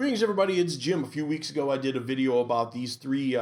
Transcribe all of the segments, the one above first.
Greetings, everybody. It's Jim. A few weeks ago, I did a video about these three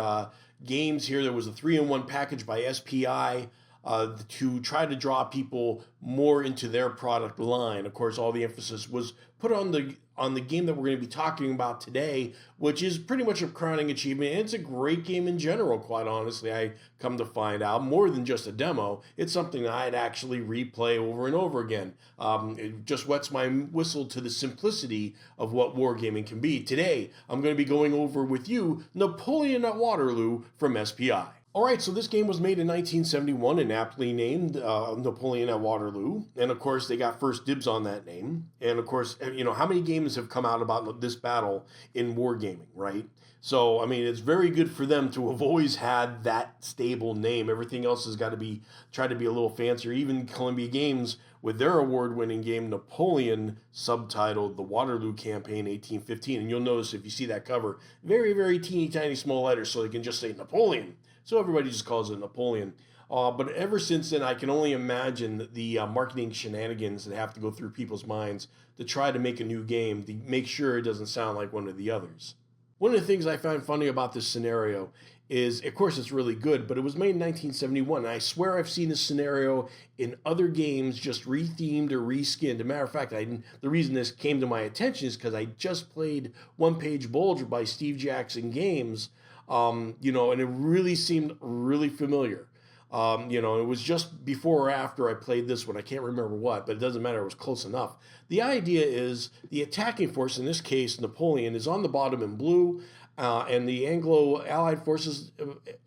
games here. There was a 3-in-1 package by SPI to try to draw people more into their product line. Of course, all the emphasis was put on the game that we're going to be talking about today, which is pretty much a crowning achievement. And it's a great game in general, quite honestly. I come to find out more than just a demo. It's something that I'd actually replay over and over again. It just wets my whistle to the simplicity of what wargaming can be. Today, I'm going to be going over with you Napoleon at Waterloo from SPI. All right, so this game was made in 1971 and aptly named Napoleon at Waterloo. And of course, they got first dibs on that name. And of course, you know, how many games have come out about this battle in wargaming, right? So, I mean, it's very good for them to have always had that stable name. Everything else has got to be, try to be a little fancier. Even Columbia Games, with their award-winning game, Napoleon, subtitled The Waterloo Campaign 1815. And you'll notice if you see that cover, very, very teeny tiny small letters, so they can just say Napoleon. So everybody just calls it Napoleon. But ever since then, I can only imagine the marketing shenanigans that have to go through people's minds to try to make a new game, to make sure it doesn't sound like one of the others. One of the things I find funny about this scenario is, of course, it's really good, but it was made in 1971. And I swear I've seen this scenario in other games just rethemed or reskinned. As a matter of fact, the reason this came to my attention is because I just played One Page Bulger by Steve Jackson Games, you know, and it really seemed really familiar. You know, it was just before or after I played this one. I can't remember what, but it doesn't matter. It was close enough. The idea is the attacking force, in this case, Napoleon, is on the bottom in blue, and the Anglo-Allied forces,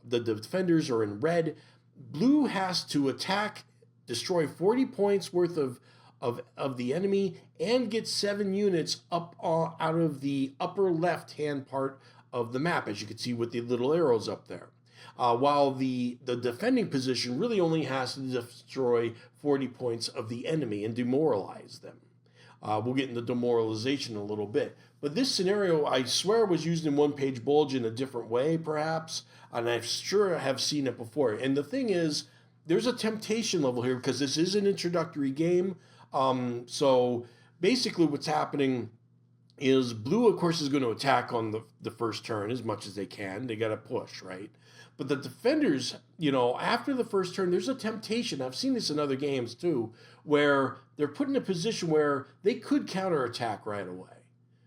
the defenders, are in red. Blue has to attack, destroy 40 points worth of the enemy, and get 7 units up out of the upper left-hand part of the map, as you can see with the little arrows up there. While the defending position really only has to destroy 40 points of the enemy and demoralize them. We'll get into demoralization in a little bit. But this scenario, I swear, was used in One Page Bulge in a different way, perhaps, and I'm sure I have seen it before. And the thing is, there's a temptation level here because this is an introductory game. So basically what's happening is blue, of course, is going to attack on the first turn as much as they can. They got to push, right? But the defenders, you know, after the first turn, there's a temptation. I've seen this in other games too, where they're put in a position where they could counterattack right away,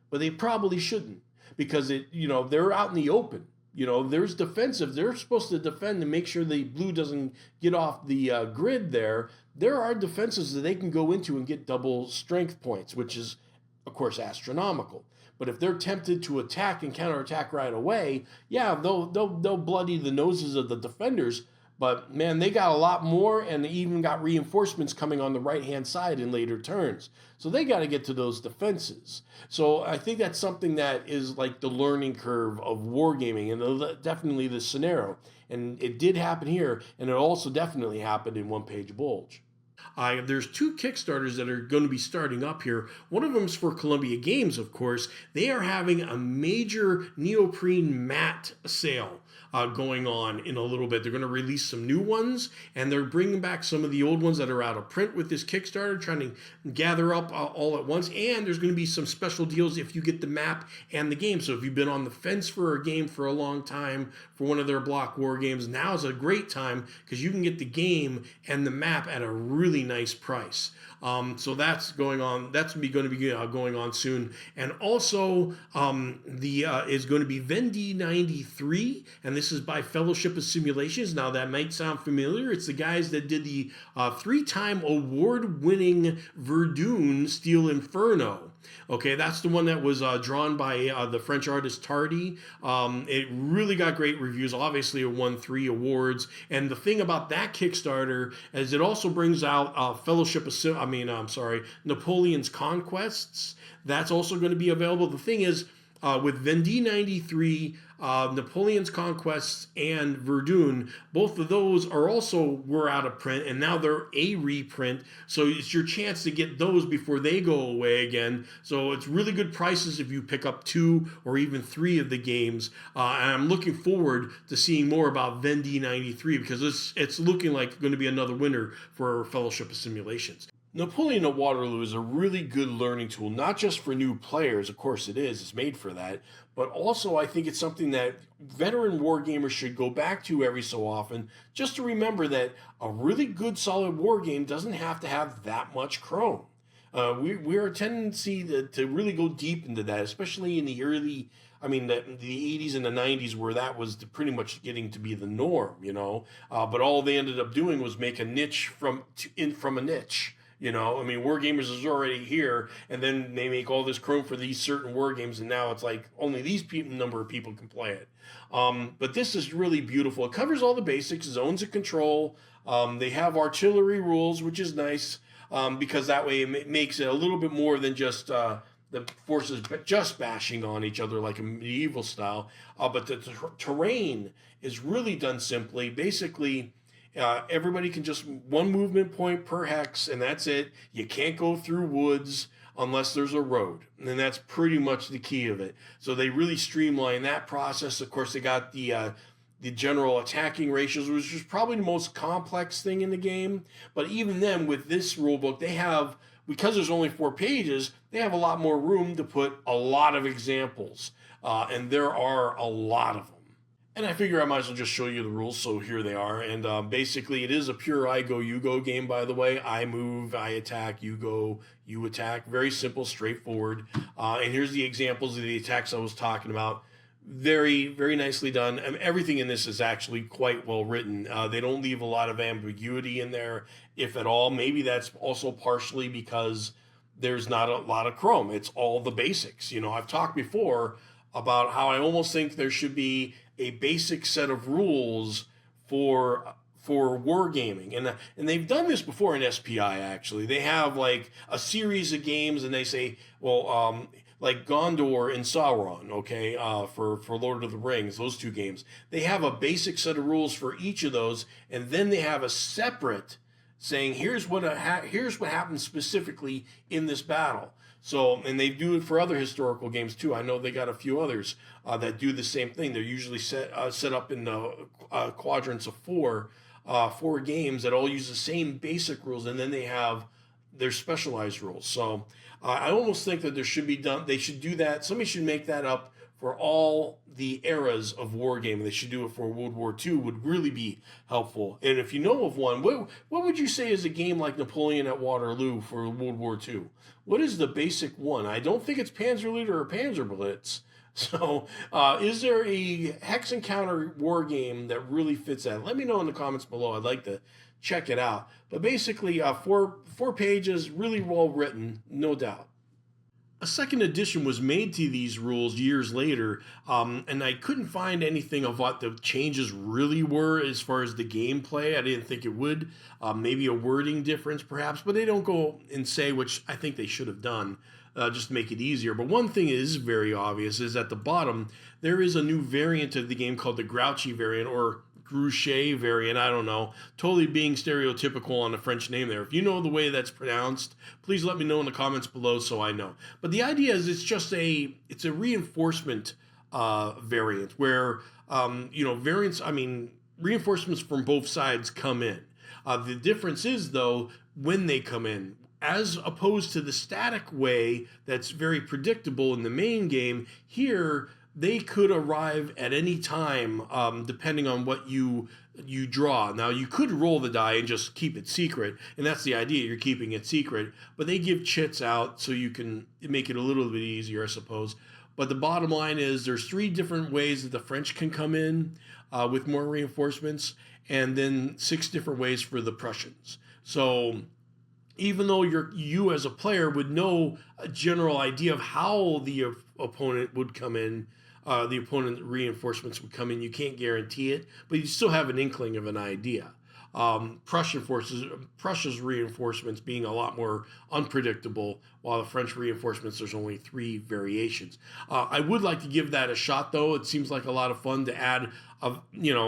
but they probably shouldn't because you know, they're out in the open. You know, there's defensive. They're supposed to defend and make sure the blue doesn't get off the grid there. There are defenses that they can go into and get double strength points, which is, of course, astronomical. But if they're tempted to attack and counterattack right away, yeah, they'll bloody the noses of the defenders. But man, they got a lot more, and they even got reinforcements coming on the right-hand side in later turns. So they got to get to those defenses. So I think that's something that is like the learning curve of wargaming, and definitely the scenario. And it did happen here, and it also definitely happened in One Page Bulge. There's 2 Kickstarters that are going to be starting up here. One of them is for Columbia Games, of course. They are having a major neoprene mat sale going on in a little bit. They're going to release some new ones, and they're bringing back some of the old ones that are out of print with this Kickstarter, trying to gather up all at once. And there's going to be some special deals if you get the map and the game. So if you've been on the fence for a game for a long time for one of their block war games, now's a great time because you can get the game and the map at a really nice price. So that's going on. That's going to be going on soon. And also is going to be Vendy 93, and this is by Fellowship of Simulations. Now that might sound familiar. It's the guys that did the 3-time award-winning Verdun Steel Inferno. Okay, that's the one that was drawn by the French artist Tardy. It really got great reviews. Obviously, it won 3 awards. And the thing about that Kickstarter is it also brings out Napoleon's Conquests. That's also going to be available. The thing is, with Vendy 93, Napoleon's Conquests, and Verdun, both of those were out of print, and now they're a reprint. So it's your chance to get those before they go away again. So it's really good prices if you pick up 2 or even 3 of the games. And I'm looking forward to seeing more about Vendy 93 because it's looking like going to be another winner for Fellowship of Simulations. Napoleon at Waterloo is a really good learning tool, not just for new players, of course it is, it's made for that, but also I think it's something that veteran war gamers should go back to every so often, just to remember that a really good solid war game doesn't have to have that much Chrome. We're a tendency to really go deep into that, especially in the early, I mean, the 80s and the 90s, where that was pretty much getting to be the norm, you know. But all they ended up doing was make a niche from a niche. You know, I mean, War Gamers is already here, and then they make all this Chrome for these certain war games, and now it's like only these number of people can play it. But this is really beautiful. It covers all the basics, zones of control. They have artillery rules, which is nice, because that way it makes it a little bit more than just the forces just bashing on each other like a medieval style. But the terrain is really done simply. Basically, everybody can just one movement point per hex, and that's it. You can't go through woods unless there's a road, and that's pretty much the key of it. So they really streamline that process. Of course, they got the general attacking ratios, which is probably the most complex thing in the game. But even then, with this rulebook, they have, because there's only 4 pages, they have a lot more room to put a lot of examples, and there are a lot of them. And I figure I might as well just show you the rules, so here they are. And basically, it is a pure I go, you go game, by the way. I move, I attack, you go, you attack. Very simple, straightforward. And here's the examples of the attacks I was talking about. Very, very nicely done. And everything in this is actually quite well written. They don't leave a lot of ambiguity in there, if at all. Maybe that's also partially because there's not a lot of Chrome. It's all the basics. You know, I've talked before about how I almost think there should be a basic set of rules for wargaming, and they've done this before in SPI. Actually, they have like a series of games, and they say, well, like Gondor and Sauron, okay, for Lord of the Rings, those 2 games, they have a basic set of rules for each of those, and then they have a separate saying, here's what happens specifically in this battle. So, and they do it for other historical games too. I know they got a few others that do the same thing. They're usually set up in quadrants of 4 games that all use the same basic rules, and then they have their specialized rules. So I almost think that they should do that. Somebody should make that up for all the eras of wargaming. They should do it for World War II, would really be helpful. And if you know of one, what would you say is a game like Napoleon at Waterloo for World War II? What is the basic one? I don't think it's Panzerleader or Panzerblitz. So is there a hex encounter war game that really fits that? Let me know in the comments below. I'd like to check it out. But basically, 4 pages, really well written, no doubt. A second edition was made to these rules years later, and I couldn't find anything of what the changes really were as far as the gameplay. I didn't think it would. Maybe a wording difference, perhaps, but they don't go and say, which I think they should have done, just to make it easier. But one thing is very obvious is at the bottom, there is a new variant of the game called the Grouchy variant, or Gruchet variant, I don't know, totally being stereotypical on a French name there. If you know the way that's pronounced, please let me know in the comments below so I know. But the idea is it's a reinforcement variant where, reinforcements from both sides come in. The difference is, though, when they come in, as opposed to the static way that's very predictable in the main game, here they could arrive at any time, depending on what you draw. Now, you could roll the die and just keep it secret, and that's the idea, you're keeping it secret, but they give chits out so you can make it a little bit easier, I suppose. But the bottom line is there's 3 different ways that the French can come in with more reinforcements, and then 6 different ways for the Prussians. So even though you as a player would know a general idea of how the opponent would come in, the opponent reinforcements would come in. You can't guarantee it, but you still have an inkling of an idea. Prussia's reinforcements being a lot more unpredictable, while the French reinforcements, there's only 3 variations. I would like to give that a shot, though. It seems like a lot of fun to add,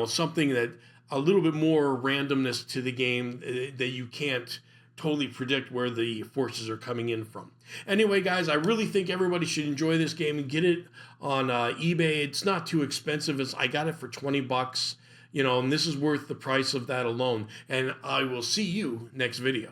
something that a little bit more randomness to the game that you can't totally predict where the forces are coming in from. Anyway, guys, I really think everybody should enjoy this game and get it on eBay. It's not too expensive. I got it for $20, and this is worth the price of that alone. And I will see you next video.